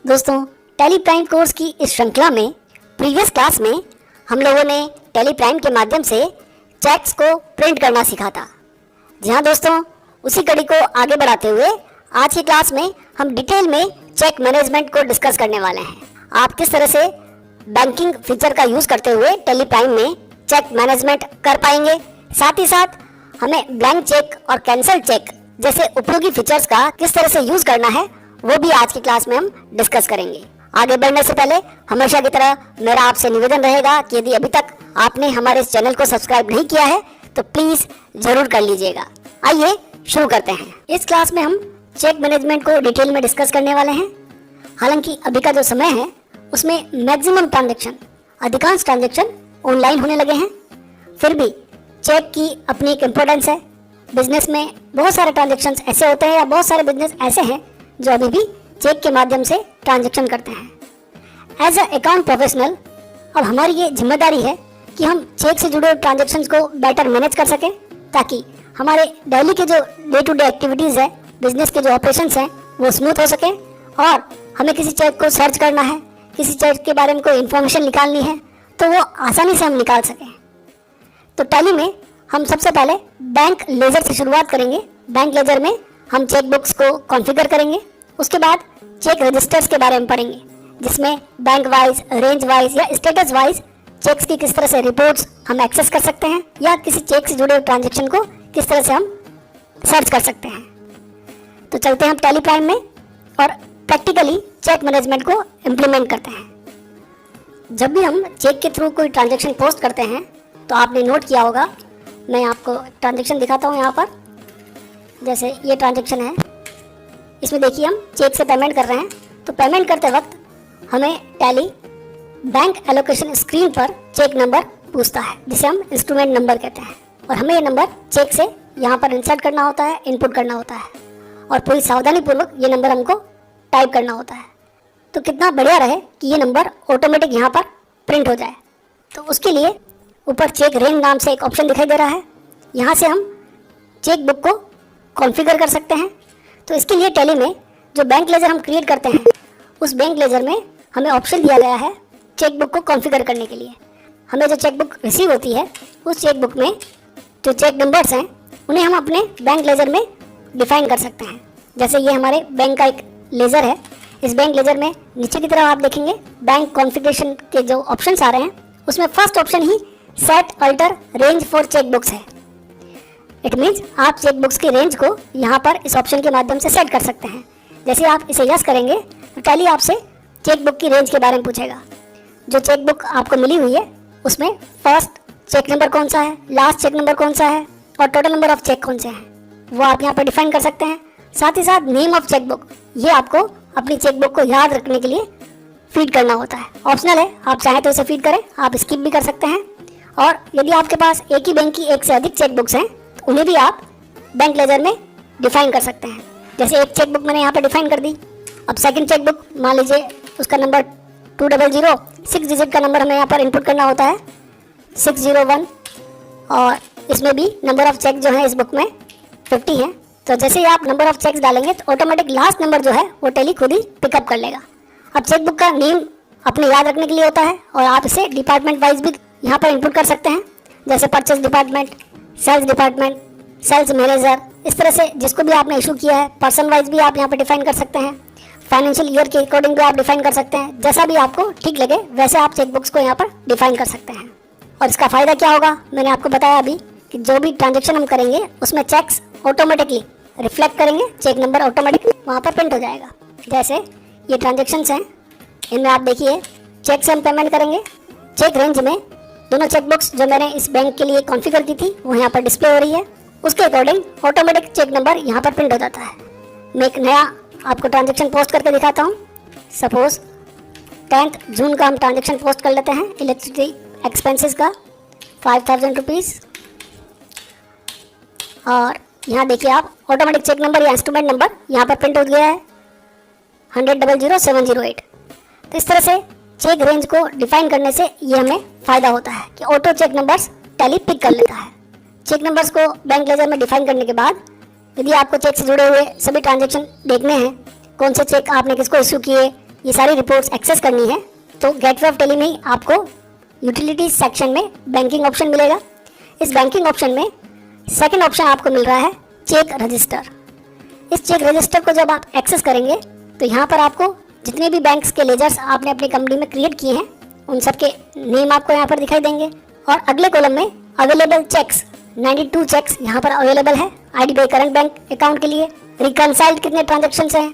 दोस्तों, tally prime course की इस श्रृंखला में प्रीवियस क्लास में हम लोगों ने टैली प्राइम के माध्यम से चेक्स को प्रिंट करना सीखा था। जी हाँ दोस्तों, उसी कड़ी को आगे बढ़ाते हुए आज की क्लास में हम डिटेल में चेक मैनेजमेंट को डिस्कस करने वाले हैं। आप किस तरह से बैंकिंग फीचर का यूज़ करते हुए टैली प्राइम में चेक मैनेजमेंट कर पाएंगे, साथ ही साथ हमें ब्लैंक चेक और कैंसल चेक जैसे उपयोगी फीचर्स का किस तरह से यूज़ करना है वो भी आज की क्लास में हम डिस्कस करेंगे। आगे बढ़ने से पहले हमेशा की तरह मेरा आपसे निवेदन रहेगा कि यदि अभी तक आपने हमारे इस चैनल को सब्सक्राइब नहीं किया है तो प्लीज़ ज़रूर कर लीजिएगा। आइए शुरू करते हैं। इस क्लास में हम चेक मैनेजमेंट को डिटेल में डिस्कस करने वाले हैं। हालांकि अभी का जो समय है उसमें मैक्सिमम ट्रांजेक्शन, अधिकांश ट्रांजेक्शन ऑनलाइन होने लगे हैं, फिर भी चेक की अपनी एक इम्पोर्टेंस है। बिजनेस में बहुत सारे ट्रांजेक्शन ऐसे होते हैं या बहुत सारे बिजनेस ऐसे हैं जो अभी भी चेक के माध्यम से ट्रांजैक्शन करते हैं। एज अ अकाउंट प्रोफेशनल अब हमारी ये जिम्मेदारी है कि हम चेक से जुड़े ट्रांजैक्शंस को बेटर मैनेज कर सकें, ताकि हमारे डेली के जो डे टू डे एक्टिविटीज़ है, बिजनेस के जो ऑपरेशंस हैं वो स्मूथ हो सकें। और हमें किसी चेक को सर्च करना है, किसी चेक के बारे में कोई इन्फॉर्मेशन निकालनी है तो वो आसानी से हम निकाल सकें। तो टैली में हम सबसे पहले बैंक लेजर से शुरुआत करेंगे। बैंक लेजर में हम चेक बुक्स को कॉन्फ़िगर करेंगे। उसके बाद चेक रजिस्टर्स के बारे में पढ़ेंगे, जिसमें बैंक वाइज, रेंज वाइज या स्टेटस वाइज चेक्स की किस तरह से रिपोर्ट्स हम एक्सेस कर सकते हैं या किसी चेक से जुड़े ट्रांजैक्शन को किस तरह से हम सर्च कर सकते हैं। तो चलते हैं हम टैली प्राइम में और प्रैक्टिकली चेक मैनेजमेंट को इम्प्लीमेंट करते हैं। जब भी हम चेक के थ्रू कोई ट्रांजैक्शन पोस्ट करते हैं तो आपने नोट किया होगा, मैं आपको ट्रांजैक्शन दिखाता हूँ यहाँ पर। जैसे ये ट्रांजैक्शन है, इसमें देखिए हम चेक से पेमेंट कर रहे हैं। तो पेमेंट करते वक्त हमें टैली बैंक एलोकेशन स्क्रीन पर चेक नंबर पूछता है, जिसे हम इंस्ट्रूमेंट नंबर कहते हैं, और हमें ये नंबर चेक से यहाँ पर इंसर्ट करना होता है, इनपुट करना होता है, और पूरी सावधानीपूर्वक ये नंबर हमको टाइप करना होता है। तो कितना बढ़िया रहे कि ये नंबर ऑटोमेटिक यहाँ पर प्रिंट हो जाए। तो उसके लिए ऊपर चेक रेंज नाम से एक ऑप्शन दिखाई दे रहा है, यहाँ से हम चेक बुक को कॉन्फ़िगर कर सकते हैं। तो इसके लिए टैली में जो बैंक लेजर हम क्रिएट करते हैं उस बैंक लेजर में हमें ऑप्शन दिया गया है चेक बुक को कॉन्फ़िगर करने के लिए। हमें जो चेक बुक रिसीव होती है उस चेक बुक में जो चेक नंबर्स हैं उन्हें हम अपने बैंक लेजर में डिफ़ाइन कर सकते हैं। जैसे ये हमारे बैंक का एक लेजर है। इस बैंक लेजर में नीचे की तरफ आप देखेंगे बैंक कॉन्फ़िगरेशन के जो ऑप्शंस आ रहे हैं उसमें फर्स्ट ऑप्शन ही set alter range for cheque books है। इट मीन्स आप चेक बुक्स की रेंज को यहाँ पर इस ऑप्शन के माध्यम से सेट कर सकते हैं। जैसे आप इसे यस करेंगे तो टैली आपसे चेक बुक की रेंज के बारे में पूछेगा। जो चेक बुक आपको मिली हुई है उसमें फर्स्ट चेक नंबर कौन सा है, लास्ट चेक नंबर कौन सा है और टोटल नंबर ऑफ चेक कौन से हैं, वो आप यहाँ पर डिफाइन कर सकते हैं। साथ ही साथ नेम ऑफ चेक बुक, ये आपको अपनी चेक बुक को याद रखने के लिए फीड करना होता है। ऑप्शनल है, आप चाहें तो इसे फीड करें, आप स्किप भी कर सकते हैं। और यदि आपके पास एक ही बैंक की एक से अधिक चेक बुक्स हैं तो उन्हें भी आप बैंक लेजर में डिफाइन कर सकते हैं। जैसे एक चेक बुक मैंने यहाँ पर डिफाइन कर दी। अब सेकंड चेक बुक मान लीजिए उसका नंबर 200, 6 डिजिट का नंबर हमें यहाँ पर इनपुट करना होता है 601, और इसमें भी नंबर ऑफ चेक जो है इस बुक में 50 है। तो जैसे ही आप नंबर ऑफ चेक्स डालेंगे तो ऑटोमेटिक लास्ट नंबर जो है वो टैली खुद ही पिकअप कर लेगा। अब चेक बुक का नेम अपने याद रखने के लिए होता है और आप इसे डिपार्टमेंट वाइज भी यहाँ पर इनपुट कर सकते हैं। जैसे purchase department, sales department, sales manager, इस तरह से जिसको भी आपने इशू किया है पर्सन वाइज भी आप यहाँ पर डिफाइन कर सकते हैं। फाइनेंशियल ईयर के अकॉर्डिंग भी आप डिफाइन कर सकते हैं। जैसा भी आपको ठीक लगे वैसे आप चेक बुक्स को यहाँ पर डिफाइन कर सकते हैं। और इसका फ़ायदा क्या होगा, मैंने आपको बताया अभी कि जो भी ट्रांजेक्शन हम करेंगे उसमें चेक्स ऑटोमेटिकली रिफ्लेक्ट करेंगे, चेक नंबर ऑटोमेटिक वहाँ पर प्रिंट हो जाएगा। जैसे ये ट्रांजेक्शन्स हैं, इनमें आप देखिए चेक से हम पेमेंट करेंगे। चेक रेंज में दोनों चेक बुक्स जो मैंने इस बैंक के लिए कॉन्फ़िगर की थी वो यहाँ पर डिस्प्ले हो रही है। उसके अकॉर्डिंग ऑटोमेटिक चेक नंबर यहाँ पर प्रिंट हो जाता है। मैं एक नया आपको ट्रांजेक्शन पोस्ट करके दिखाता हूँ। सपोज 10 जून का हम ट्रांजेक्शन पोस्ट कर लेते हैं, इलेक्ट्रिसिटी एक्सपेंसेस का 5000 रुपीज़। और यहाँ देखिए आप ऑटोमेटिक चेक नंबर या इंस्ट्रूमेंट नंबर यहाँ पर प्रिंट हो गया है 100,00708। तो इस तरह से चेक रेंज को डिफाइन करने से ये हमें फ़ायदा होता है कि auto cheque numbers Tally pick कर लेता है। चेक नंबर्स को बैंक लेजर में डिफाइन करने के बाद यदि आपको चेक से जुड़े हुए सभी ट्रांजैक्शन देखने हैं, कौन से चेक आपने किसको इशू किए, ये सारी रिपोर्ट्स एक्सेस करनी है तो गेटवे ऑफ टेली में ही आपको यूटिलिटीज सेक्शन में बैंकिंग ऑप्शन मिलेगा। इस बैंकिंग ऑप्शन में सेकंड ऑप्शन आपको मिल रहा है चेक रजिस्टर। इस चेक रजिस्टर को जब आप एक्सेस करेंगे तो यहाँ पर आपको जितने भी बैंक्स के लेजर्स आपने अपनी कंपनी में क्रिएट किए हैं उन सब के नेम आपको यहाँ पर दिखाई देंगे। और अगले कॉलम में अवेलेबल चेक्स 92 चेक्स यहाँ पर अवेलेबल है IDBI करंट बैंक अकाउंट के लिए। रिकनसाइल्ड कितने ट्रांजेक्शन हैं,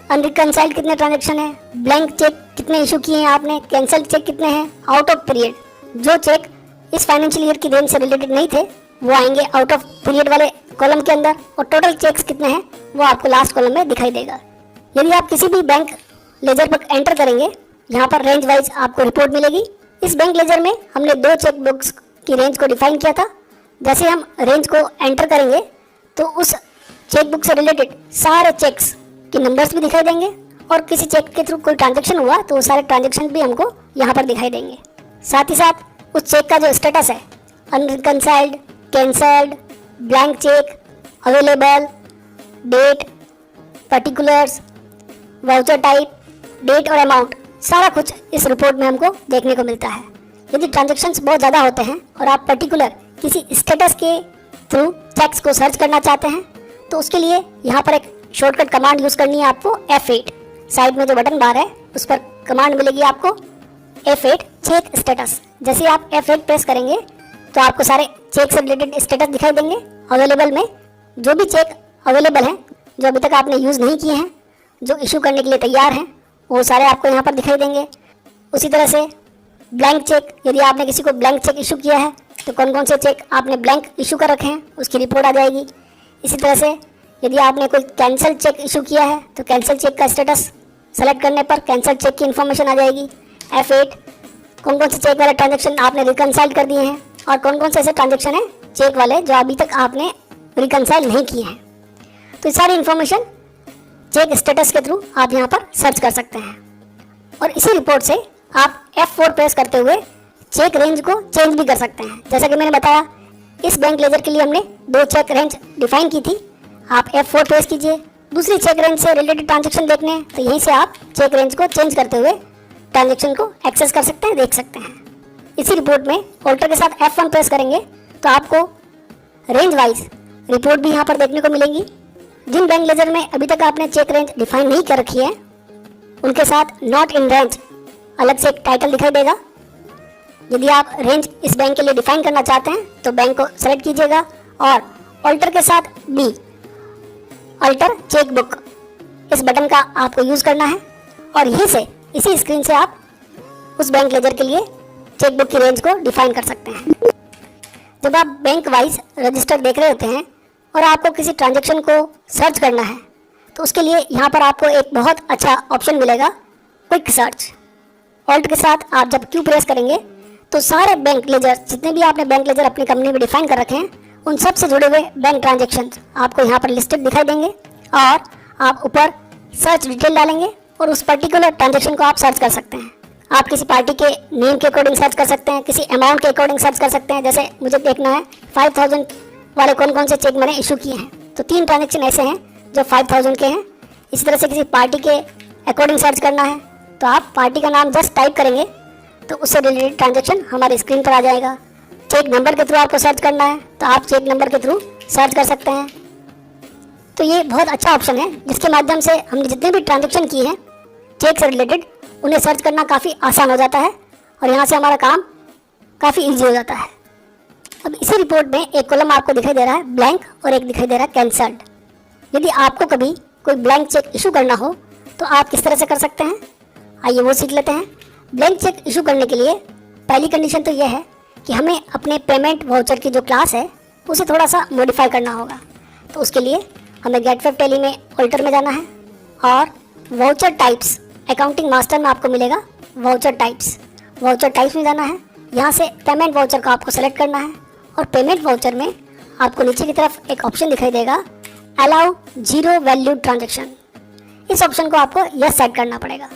अनरिकनसाइल्ड कितने ट्रांजेक्शन है, ब्लैंक चेक कितने इशू किए हैं आपने, कैंसल्ड चेक कितने हैं, आउट ऑफ पीरियड जो चेक इस फाइनेंशियल ईयर की देन से रिलेटेड नहीं थे वो आएंगे आउट ऑफ पीरियड वाले कॉलम के अंदर, और टोटल चेक्स कितने हैं वो आपको लास्ट कॉलम में दिखाई देगा। यदि आप किसी भी बैंक लेजर पर एंटर करेंगे यहाँ पर रेंज वाइज आपको रिपोर्ट मिलेगी। इस बैंक लेजर में हमने 2 चेक बुक्स की रेंज को डिफाइन किया था। जैसे हम रेंज को एंटर करेंगे तो उस चेक बुक से रिलेटेड सारे चेक्स के नंबर्स भी दिखाई देंगे, और किसी चेक के थ्रू कोई ट्रांजेक्शन हुआ तो वो सारे ट्रांजेक्शन भी हमको यहाँ पर दिखाई देंगे। साथ ही साथ उस चेक का जो स्टेटस है, unreconciled, cancelled, blank cheque, available, date, particulars, voucher type, date और अमाउंट, सारा कुछ इस रिपोर्ट में हमको देखने को मिलता है। यदि ट्रांजेक्शन्स बहुत ज़्यादा होते हैं और आप पर्टिकुलर किसी स्टेटस के थ्रू चेक्स को सर्च करना चाहते हैं तो उसके लिए यहाँ पर एक शॉर्टकट कमांड यूज़ करनी है आपको, F8। साइड में जो बटन बार है उस पर कमांड मिलेगी आपको F8 चेक स्टेटस। जैसे आप F8 प्रेस करेंगे तो आपको सारे चेक से रिलेटेड स्टेटस दिखाई देंगे। अवेलेबल में जो भी चेक अवेलेबल हैं, जो अभी तक आपने यूज़ नहीं किए हैं, जो इशू करने के लिए तैयार हैं, वो सारे आपको यहाँ पर दिखाई देंगे। उसी तरह से ब्लैंक चेक, यदि आपने किसी को ब्लैंक चेक इशू किया है तो कौन कौन से चेक आपने ब्लैंक इशू कर रखे हैं उसकी रिपोर्ट आ जाएगी। इसी तरह से यदि आपने कोई कैंसिल चेक इशू किया है तो कैंसिल चेक का स्टेटस सेलेक्ट करने पर कैंसिल चेक की इन्फॉर्मेशन आ जाएगी। F8 कौन कौन से चेक वाले ट्रांजेक्शन आपने रिकनसाइल कर दिए हैं और कौन कौन से ऐसे ट्रांजेक्शन हैं चेक वाले जो अभी तक आपने रिकनसाइल नहीं किए हैं। तो ये सारी इन्फॉर्मेशन चेक स्टेटस के थ्रू आप यहाँ पर सर्च कर सकते हैं, और इसी रिपोर्ट से आप F4 प्रेस करते हुए चेक रेंज को चेंज भी कर सकते हैं। जैसा कि मैंने बताया इस बैंक लेजर के लिए हमने 2 चेक रेंज डिफाइन की थी। आप F4 प्रेस कीजिए, दूसरी चेक रेंज से रिलेटेड ट्रांजेक्शन देखने हैं तो यहीं से आप चेक रेंज को चेंज करते हुए ट्रांजेक्शन को एक्सेस कर सकते हैं, देख सकते हैं। इसी रिपोर्ट में ऑल्टर के साथ F1 प्रेस करेंगे तो आपको रेंज वाइज रिपोर्ट भी यहाँ पर देखने को मिलेंगी। जिन बैंक लेजर में अभी तक आपने चेक रेंज डिफाइन नहीं कर रखी है उनके साथ नॉट इन रेंज अलग से एक टाइटल दिखाई देगा। यदि आप रेंज इस बैंक के लिए डिफाइन करना चाहते हैं तो बैंक को सेलेक्ट कीजिएगा और ऑल्टर के साथ B अल्टर चेक बुक इस बटन का आपको यूज़ करना है, और यहीं से इसी स्क्रीन से आप उस बैंक लेजर के लिए चेक बुक की रेंज को डिफाइन कर सकते हैं। जब आप बैंक वाइज रजिस्टर देख रहे होते हैं और आपको किसी ट्रांजेक्शन को सर्च करना है तो उसके लिए यहाँ पर आपको एक बहुत अच्छा ऑप्शन मिलेगा, क्विक सर्च। ऑल्ट के साथ आप जब Q प्रेस करेंगे तो सारे बैंक लेजर जितने भी आपने बैंक लेजर अपनी कंपनी में डिफाइन कर रखे हैं उन सब से जुड़े हुए बैंक ट्रांजेक्शन आपको यहाँ पर लिस्टेड दिखाई देंगे, और आप ऊपर सर्च डिटेल डालेंगे और उस पर्टिकुलर ट्रांजेक्शन को आप सर्च कर सकते हैं। आप किसी पार्टी के नेम के अकॉर्डिंग सर्च कर सकते हैं, किसी अमाउंट के अकॉर्डिंग सर्च कर सकते हैं। जैसे मुझे देखना है 5000 वाले कौन कौन से चेक मैंने इशू किए हैं, तो 3 ट्रांजेक्शन ऐसे हैं जो 5000 के हैं। इसी तरह से किसी पार्टी के अकॉर्डिंग सर्च करना है तो आप पार्टी का नाम जस्ट टाइप करेंगे तो उससे रिलेटेड ट्रांजेक्शन हमारी स्क्रीन पर आ जाएगा। चेक नंबर के थ्रू आपको सर्च करना है तो आप चेक नंबर के थ्रू सर्च कर सकते हैं। तो ये बहुत अच्छा ऑप्शन है जिसके माध्यम से हमने जितने भी ट्रांजेक्शन किए हैं चेक से रिलेटेड उन्हें सर्च करना काफ़ी आसान हो जाता है, और यहाँ से हमारा काम काफ़ी ईजी हो जाता है। अब इसी रिपोर्ट में एक कॉलम आपको दिखाई दे रहा है ब्लैंक और एक दिखाई दे रहा है कैंसल्ड। यदि आपको कभी कोई ब्लैंक चेक इशू करना हो तो आप किस तरह से कर सकते हैं, आइए वो सीख लेते हैं। ब्लैंक चेक इशू करने के लिए पहली कंडीशन तो यह है कि हमें अपने पेमेंट वाउचर की जो क्लास है उसे थोड़ा सा मॉडिफाई करना होगा। तो उसके लिए हमें गेटवे ऑफ टेली में ऑल्टर में जाना है और वाउचर टाइप्स, अकाउंटिंग मास्टर में आपको मिलेगा वाउचर टाइप्स में जाना है। यहाँ से पेमेंट वाउचर को आपको सेलेक्ट करना है, और पेमेंट वाउचर में आपको नीचे की तरफ एक ऑप्शन दिखाई देगा अलाउ जीरो वैल्यू ट्रांजेक्शन। इस ऑप्शन को आपको यस सेट करना पड़ेगा,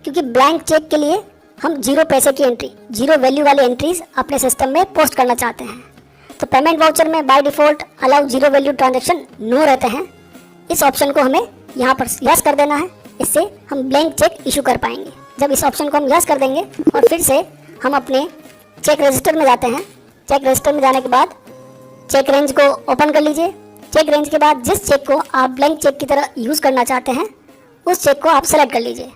क्योंकि ब्लैंक चेक के लिए हम 0 पैसे की एंट्री, 0 वैल्यू वाली एंट्रीज अपने सिस्टम में पोस्ट करना चाहते हैं। तो पेमेंट वाउचर में by default allow zero value transaction no रहते हैं। इस ऑप्शन को हमें यहाँ पर यस कर देना है। इससे हम ब्लैंक चेक इशू कर पाएंगे। जब इस ऑप्शन को हम यस कर देंगे और फिर से हम अपने चेक रजिस्टर में जाते हैं। चेक रजिस्टर में जाने के बाद चेक रेंज को ओपन कर लीजिए। चेक रेंज के बाद जिस चेक को आप ब्लैंक चेक की तरह यूज़ करना चाहते हैं उस चेक को आप सेलेक्ट कर लीजिए।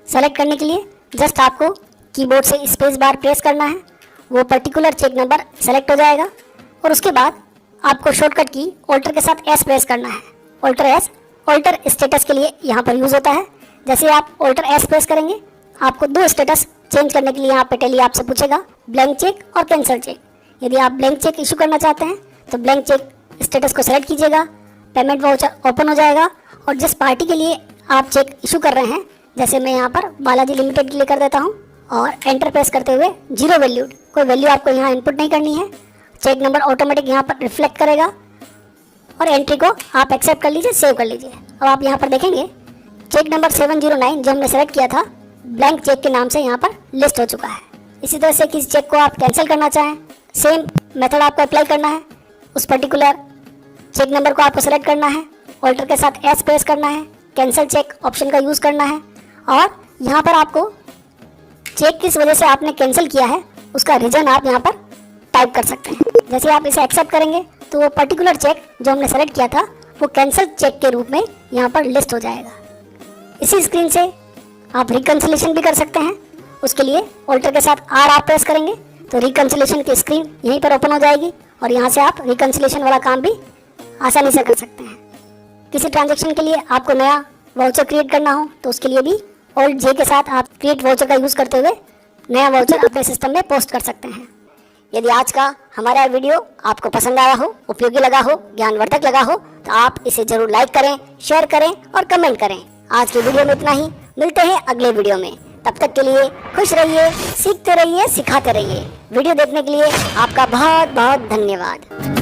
सेलेक्ट करने के लिए जस्ट आपको कीबोर्ड से स्पेस बार प्रेस करना है, वो पर्टिकुलर चेक नंबर सेलेक्ट हो जाएगा और उसके बाद आपको शॉर्टकट की ऑल्टर के साथ एस प्रेस करना है। ऑल्टर एस ऑल्टर स्टेटस के लिए यहाँ पर यूज़ होता है। जैसे आप ऑल्टर एस प्रेस करेंगे आपको दो स्टेटस चेंज करने के लिए यहाँ पे टैली आपसे पूछेगा, ब्लैंक चेक और कैंसिल चेक। यदि आप ब्लैंक चेक इशू करना चाहते हैं तो ब्लैंक चेक स्टेटस को सेलेक्ट कीजिएगा, पेमेंट वाउचर ओपन हो जाएगा और जिस पार्टी के लिए आप चेक इशू कर रहे हैं, जैसे मैं यहाँ पर बालाजी लिमिटेड के लिए कर देता हूँ और एंटर प्रेस करते हुए जीरो वैल्यूड, कोई वैल्यू आपको यहाँ इनपुट नहीं करनी है। चेक नंबर ऑटोमेटिक यहाँ पर रिफ्लेक्ट करेगा और एंट्री को आप एक्सेप्ट कर लीजिए, सेव कर लीजिए। अब आप यहाँ पर देखेंगे चेक नंबर 709 जो हमने सेलेक्ट किया था ब्लैंक चेक के नाम से यहाँ पर लिस्ट हो चुका है। इसी तरह से किसी चेक को आप कैंसिल करना चाहें, सेम मेथड आपको अप्लाई करना है। उस पर्टिकुलर चेक नंबर को आपको सेलेक्ट करना है, ऑल्टर के साथ एस प्रेस करना है, कैंसिल चेक ऑप्शन का यूज़ करना है और यहाँ पर आपको चेक किस वजह से आपने कैंसिल किया है उसका रीज़न आप यहाँ पर टाइप कर सकते हैं। जैसे आप इसे एक्सेप्ट करेंगे तो वो पर्टिकुलर चेक जो हमने सेलेक्ट किया था वो कैंसिल चेक के रूप में यहाँ पर लिस्ट हो जाएगा। इसी स्क्रीन से आप रिकन्सिलेशन भी कर सकते हैं। उसके लिए ऑल्टर के साथ आर आप प्रेस करेंगे तो रिकन्सिलेशन की स्क्रीन यहीं पर ओपन हो जाएगी और यहाँ से आप रिकन्सिलेशन वाला काम भी आसानी से कर सकते हैं। किसी ट्रांजेक्शन के लिए आपको नया वाउचर क्रिएट करना हो तो उसके लिए भी ऑल्ट जे के साथ आप क्रिएट वाउचर का यूज़ करते हुए नया वाउचर अपने सिस्टम में पोस्ट कर सकते हैं। यदि आज का हमारा वीडियो आपको पसंद आया हो, उपयोगी लगा हो, ज्ञानवर्धक लगा हो तो आप इसे जरूर लाइक करें, शेयर करें और कमेंट करें। आज की वीडियो में इतना ही, मिलते हैं अगले वीडियो में। तब तक के लिए खुश रहिए, सीखते रहिए, सिखाते रहिए। वीडियो देखने के लिए आपका बहुत बहुत धन्यवाद।